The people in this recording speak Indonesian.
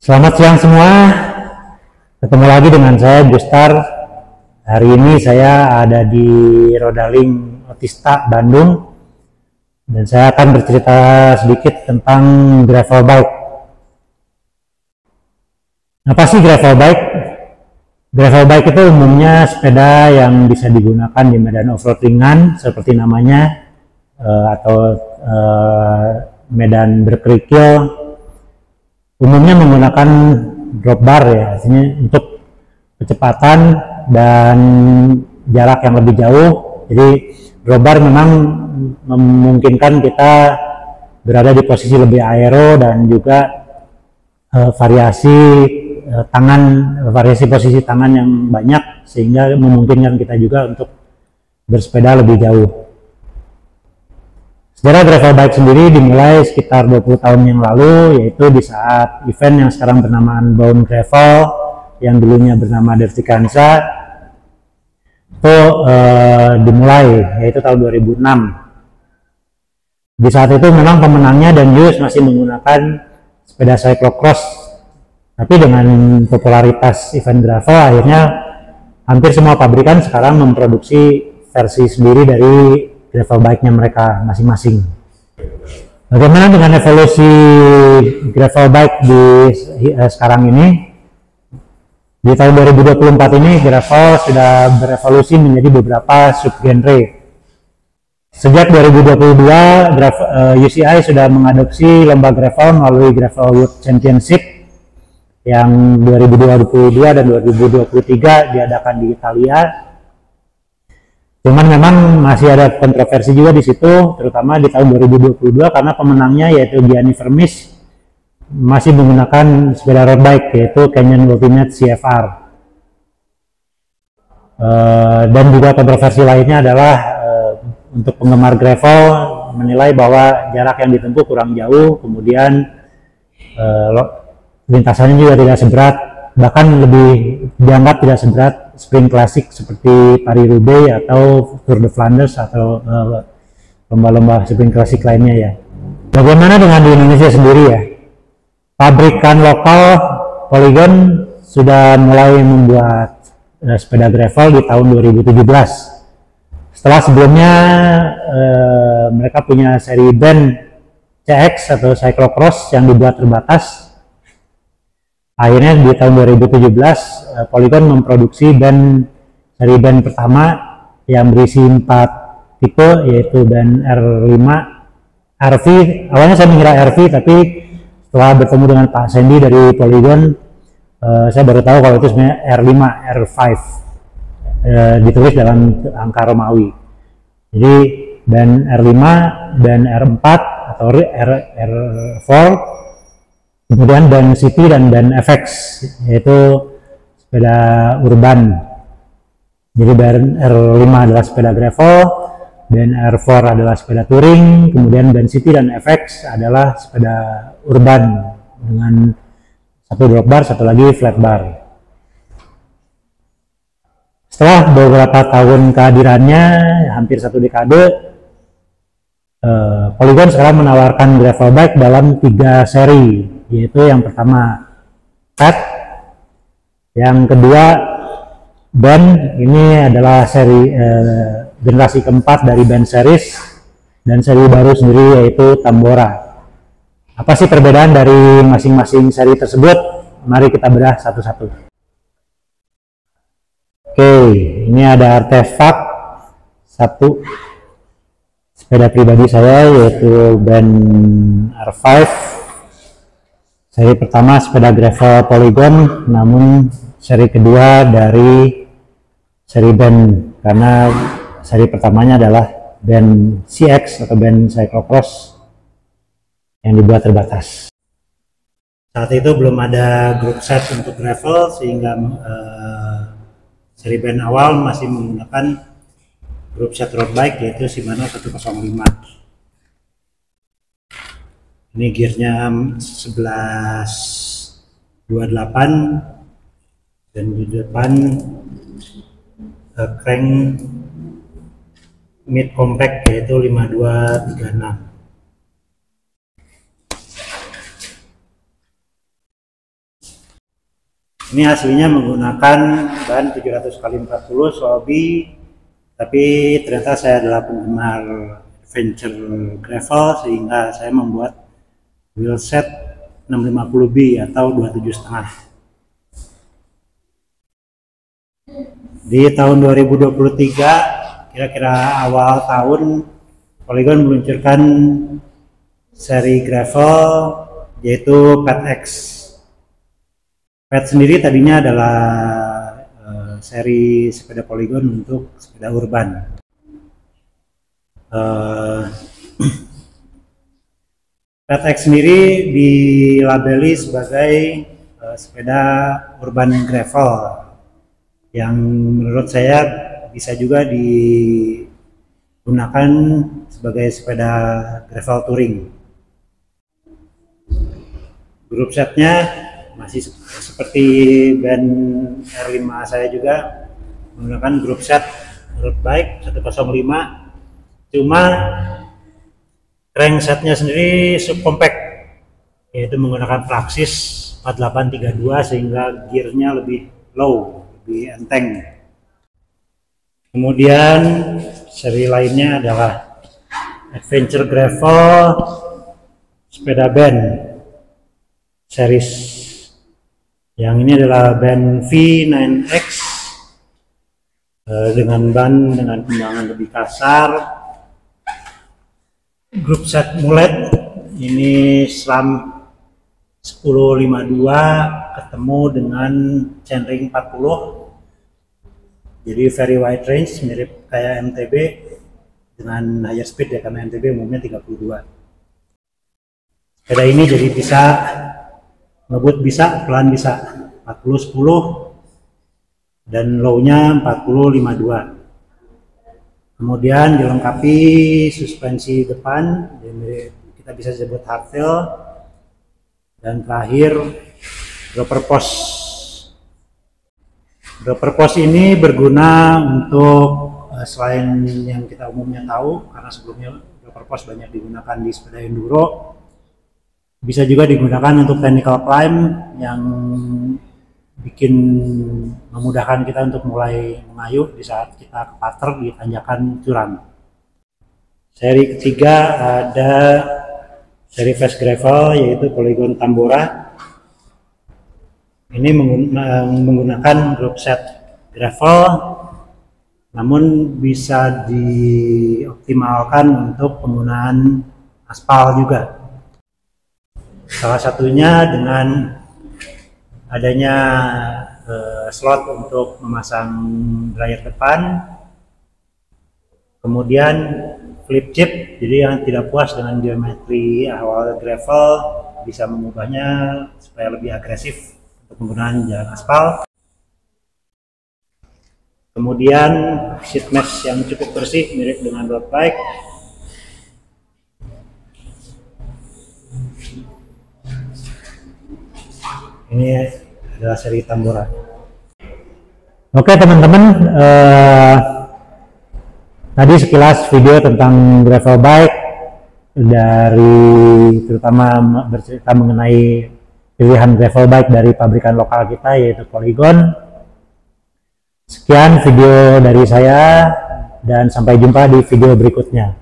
Selamat siang semua, ketemu lagi dengan saya Gustar. Hari ini saya ada di Rodaling Otista, Bandung, dan saya akan bercerita sedikit tentang gravel bike. Apa sih gravel bike? Gravel bike itu umumnya sepeda yang bisa digunakan di medan off-road ringan seperti namanya, atau medan berkerikil. Umumnya menggunakan drop bar ya, artinya untuk kecepatan dan jarak yang lebih jauh. Jadi drop bar memang memungkinkan kita berada di posisi lebih aero dan juga variasi posisi tangan yang banyak, sehingga memungkinkan kita juga untuk bersepeda lebih jauh. Sejarah gravel bike sendiri dimulai sekitar 20 tahun yang lalu, yaitu di saat event yang sekarang bernama Unbound Gravel, yang dulunya bernama Dirty Kanza, itu dimulai, yaitu tahun 2006. Di saat itu memang pemenangnya Dan Hughes masih menggunakan sepeda cyclocross, tapi dengan popularitas event gravel, akhirnya hampir semua pabrikan sekarang memproduksi versi sendiri dari gravel bike-nya mereka masing-masing. Bagaimana dengan evolusi gravel bike di sekarang ini? Di tahun 2024 ini gravel sudah berevolusi menjadi beberapa subgenre. Sejak 2022, UCI sudah mengadopsi lomba gravel melalui Gravel World Championship yang 2022 dan 2023 diadakan di Italia. Cuman memang masih ada kontroversi juga di situ, terutama di tahun 2022, karena pemenangnya yaitu Gianni Vermeersch masih menggunakan sepeda road bike, yaitu Canyon Ultimate CFR. Dan juga kontroversi lainnya adalah untuk penggemar gravel menilai bahwa jarak yang ditempuh kurang jauh, kemudian lintasannya juga tidak seberat, bahkan lebih dianggap tidak seberat sprint klasik seperti Paris-Roubaix atau Tour de Flanders atau lomba-lomba sprint klasik lainnya ya. Bagaimana dengan di Indonesia sendiri ya? Pabrikan lokal Polygon sudah mulai membuat sepeda gravel di tahun 2017. Setelah sebelumnya mereka punya seri band CX atau cyclocross yang dibuat terbatas. Akhirnya di tahun 2017 Polygon memproduksi seri band pertama yang berisi 4 tipe, yaitu band R5 RV. Awalnya saya mengira RV, tapi setelah bertemu dengan Pak Sandy dari Polygon, saya baru tahu kalau itu sebenarnya R5 R5, ditulis dalam angka Romawi. Jadi band R5, band R4 atau R4, kemudian band City dan band FX, yaitu sepeda urban. Jadi band R5 adalah sepeda gravel, band R4 adalah sepeda touring, kemudian band City dan FX adalah sepeda urban dengan satu drop bar, satu lagi flat bar. Setelah beberapa tahun kehadirannya, hampir satu dekade, Polygon sekarang menawarkan gravel bike dalam 3 seri, yaitu yang pertama Pet, yang kedua Band, ini adalah seri generasi keempat dari Band series, dan seri baru sendiri yaitu Tambora. Apa sih perbedaan dari masing-masing seri tersebut? Mari kita bedah satu-satu. Oke, ini ada artefak satu sepeda pribadi saya, yaitu band R5. Seri pertama sepeda gravel Polygon, namun seri kedua dari seri band, karena seri pertamanya adalah band CX atau band cyclocross yang dibuat terbatas. Saat itu belum ada group set untuk gravel, sehingga seri band awal masih menggunakan group set road bike, yaitu Shimano 105. Ini gearnya 1128 dan di depan crank mid compact, yaitu 5236. Ini aslinya menggunakan ban 700x40 Swabi, tapi ternyata saya adalah penggemar adventure gravel sehingga saya membuat wheelset 650B atau 27,5. Di tahun 2023, kira-kira awal tahun, Polygon meluncurkan seri gravel yaitu Pet X. Pet sendiri tadinya adalah seri sepeda Polygon untuk sepeda urban. Pet X sendiri dilabeli sebagai sepeda urban gravel yang menurut saya bisa juga digunakan sebagai sepeda gravel touring. Grup setnya masih seperti band R5 saya juga menggunakan grup set road bike 105, cuma cranksetnya sendiri subcompact, yaitu menggunakan Praxis 4832 sehingga gearnya lebih low, lebih enteng. Kemudian seri lainnya adalah Adventure Gravel sepeda band series. Yang ini adalah band V9X dengan ban dengan kembangan lebih kasar. Grup set mulet ini SRAM 1052 ketemu dengan chainring 40, jadi very wide range, mirip kayak MTB dengan higher speed ya, karena MTB umumnya 32. Sepeda ini jadi bisa ngebut, bisa pelan, bisa 40-10 dan low-nya 40-52. Kemudian dilengkapi suspensi depan, jadi kita bisa sebut hardtail, dan terakhir dropper post. Dropper post ini berguna untuk selain yang kita umumnya tahu, karena sebelumnya dropper post banyak digunakan di sepeda enduro, bisa juga digunakan untuk technical climb yang bikin memudahkan kita untuk mulai mengayuh di saat kita kepater di tanjakan curam. Seri ketiga ada seri fast gravel yaitu Polygon Tambora. Ini menggunakan grup set gravel, namun bisa dioptimalkan untuk penggunaan aspal juga. Salah satunya dengan adanya slot untuk memasang dryer depan, kemudian flip chip, jadi yang tidak puas dengan geometri awal gravel bisa mengubahnya supaya lebih agresif untuk penggunaan jalan aspal. Kemudian seat mesh yang cukup bersih mirip dengan road bike. Ini adalah seri Tambora. Oke teman-teman, tadi sekilas video tentang gravel bike, dari terutama bercerita mengenai pilihan gravel bike dari pabrikan lokal kita yaitu Polygon. Sekian video dari saya dan sampai jumpa di video berikutnya.